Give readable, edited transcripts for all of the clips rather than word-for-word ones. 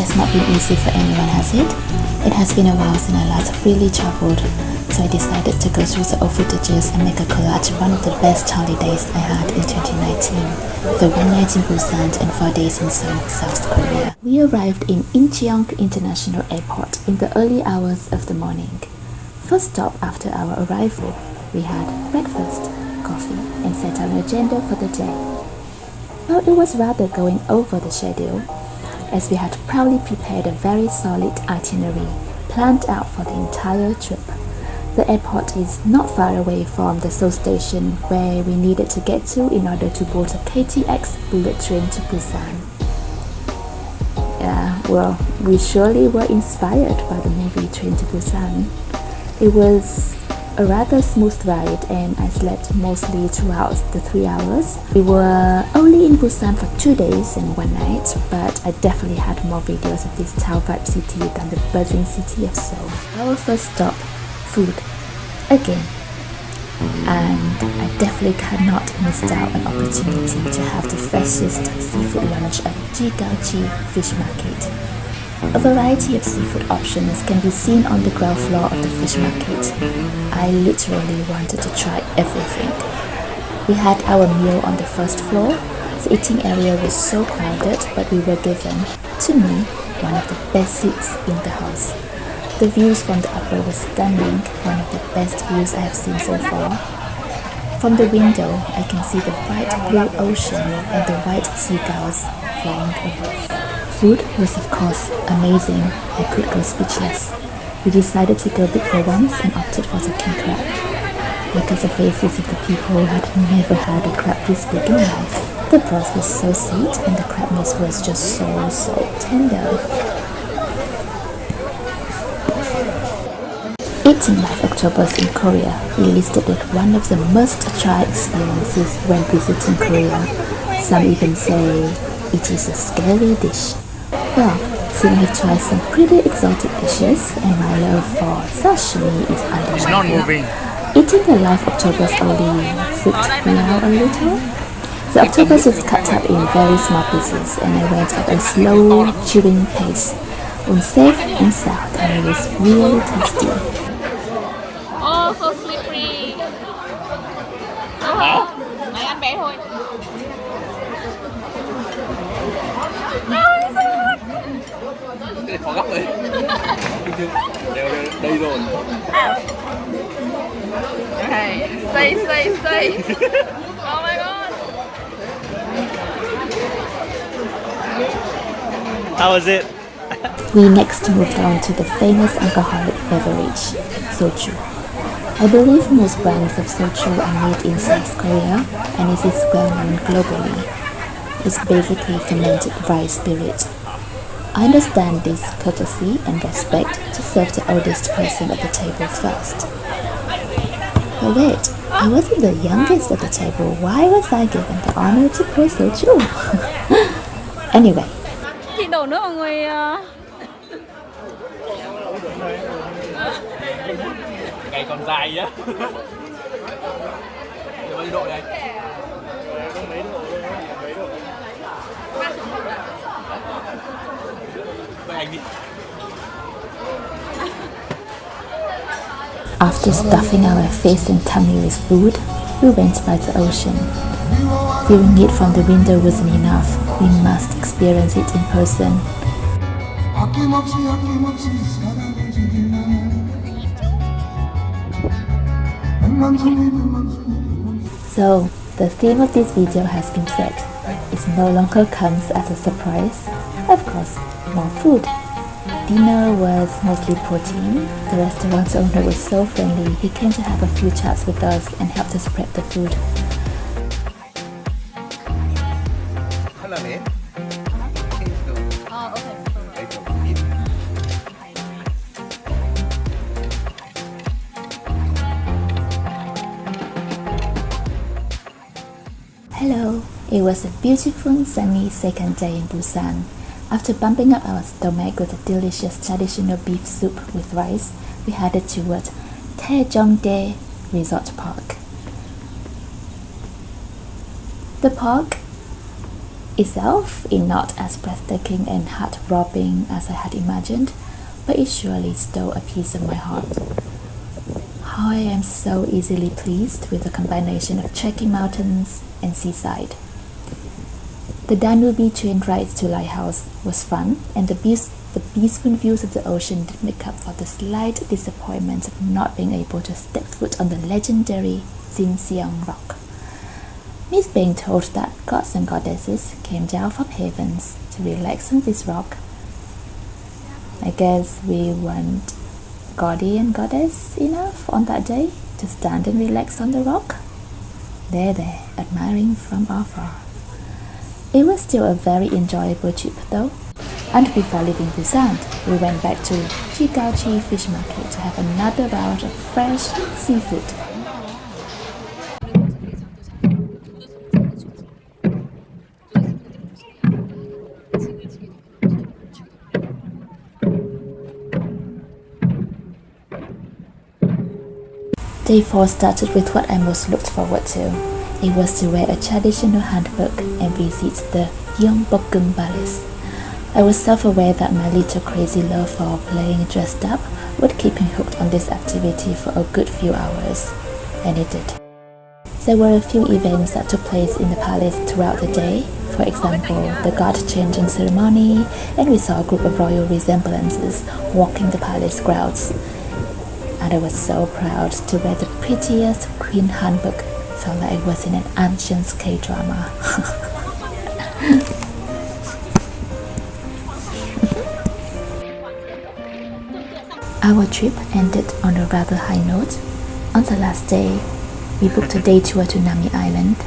has not been easy for anyone, has it? It has been a while since I last freely travelled, so I decided to go through the old footages and make a collage of one of the best holidays I had in 2019, with a 1 night in Busan and 4 days in Seoul, South Korea. We arrived in Incheon International Airport in the early hours of the morning. First stop after our arrival, we had breakfast, coffee, and set our agenda for the day. Well, it was rather going over the schedule, as we had proudly prepared a very solid itinerary planned out for the entire trip. The airport is not far away from the Seoul station where we needed to get to in order to board a KTX bullet train to Busan. Yeah, well, we surely were inspired by the movie Train to Busan. It was a rather smooth ride and I slept mostly throughout the 3 hours. We were only in Busan for 2 days and 1 night, but I definitely had more videos of this Tao vibe city than the buzzing city of Seoul. Our first stop, food, again. And I definitely cannot miss out an opportunity to have the freshest seafood lunch at Jigalchi Fish Market. A variety of seafood options can be seen on the ground floor of the fish market. I literally wanted to try everything. We had our meal on the first floor. The eating area was so crowded, but we were given, to me, one of the best seats in the house. The views from the upper were stunning, one of the best views I have seen so far. From the window, I can see the bright blue ocean and the white seagulls flying above. Food was of course amazing. I could go speechless. We decided to go big for once and opted for the king crab. Look at the faces of the people who had never had a crab this big in life. The broth was so sweet and the crab meat was just so tender. Eating live octopus in Korea is listed as one of the must-try experiences when visiting Korea. Some even say it is a scary dish. Well, since I've tried some pretty exotic dishes and my love for sashimi is undeniable, eating a live octopus only freaked me out a little. The octopus was cut up in very small pieces and I went at a slow, chewing pace. It was safe and sound and it was really tasty. Oh, so slippery. Mày ăn bé thôi. Cái này khó gấp rồi. Đây rồi. Okay, stay. Oh my god. How was it? We next moved on to the famous alcoholic beverage, soju. I believe most brands of soju are made in South Korea and it is well known globally. It's basically fermented rice spirit. I understand this courtesy and respect to serve the oldest person at the table first. But wait, I wasn't the youngest at the table. Why was I given the honor to pour soju? Anyway. Chị đổ nước mọi người. Ngày còn dài á. Bao nhiêu độ đây? Có mấy độ thôi, mấy độ. Vậy anh đi. After stuffing our face and tummy with food, we went by the ocean. Viewing it from the window wasn't enough. We must experience it in person. So, the theme of this video has been set. It no longer comes as a surprise. Of course, more food. Dinner was mostly protein. The restaurant owner was so friendly. He came to have a few chats with us and helped us prep the food. Hello, it was a beautiful sunny second day in Busan. After bumping up our stomach with a delicious traditional beef soup with rice, we headed toward Taejongdae Resort Park. The park itself is not as breathtaking and heart-throbbing as I had imagined, but it surely stole a piece of my heart. How I am so easily pleased with the combination of trekking mountains and seaside. The Danube train ride to Lighthouse was fun, and the peaceful views of the ocean did make up for the slight disappointment of not being able to step foot on the legendary Jinseong rock. Miss being told that gods and goddesses came down from heavens to relax on this rock. I guess we weren't gaudy and goddess enough on that day to stand and relax on the rock. There, admiring from afar. It was still a very enjoyable trip though. And before leaving Busan, we went back to Jigalchi Fish Market to have another round of fresh seafood. Day 4 started with what I most looked forward to. It was to wear a traditional hanbok and visit the Gyeongbokgung Palace. I was self-aware that my little crazy love for playing dressed up would keep me hooked on this activity for a good few hours, and it did. There were a few events that took place in the palace throughout the day. For example, the guard-changing ceremony, and we saw a group of royal resemblances walking the palace grounds. And I was so proud to wear the prettiest queen hanbok. Felt like I was in an ancient K-drama. Our trip ended on a rather high note. On the last day, we booked a day tour to Nami Island,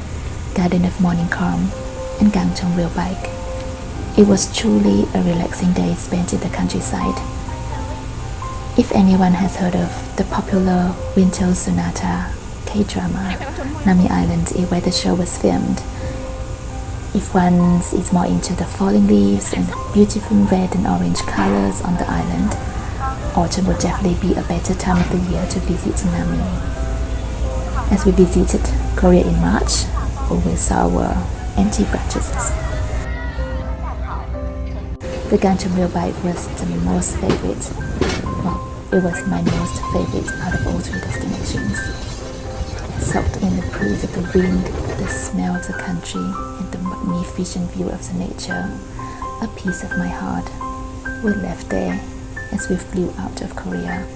Garden of Morning Calm, and Gangchon rail bike. It was truly a relaxing day spent in the countryside. If anyone has heard of the popular Winter Sonata K-drama, Nami Island is where the show was filmed. If one is more into the falling leaves and the beautiful red and orange colors on the island, autumn would definitely be a better time of the year to visit Nami. As we visited Korea in March, we saw our empty branches. The Gangchon rail bike was the most favorite. Well, it was my most favorite out of all 3 destinations. Soaked in the breeze of the wind, the smell of the country, and the magnificent view of the nature, a piece of my heart was left there as we flew out of Korea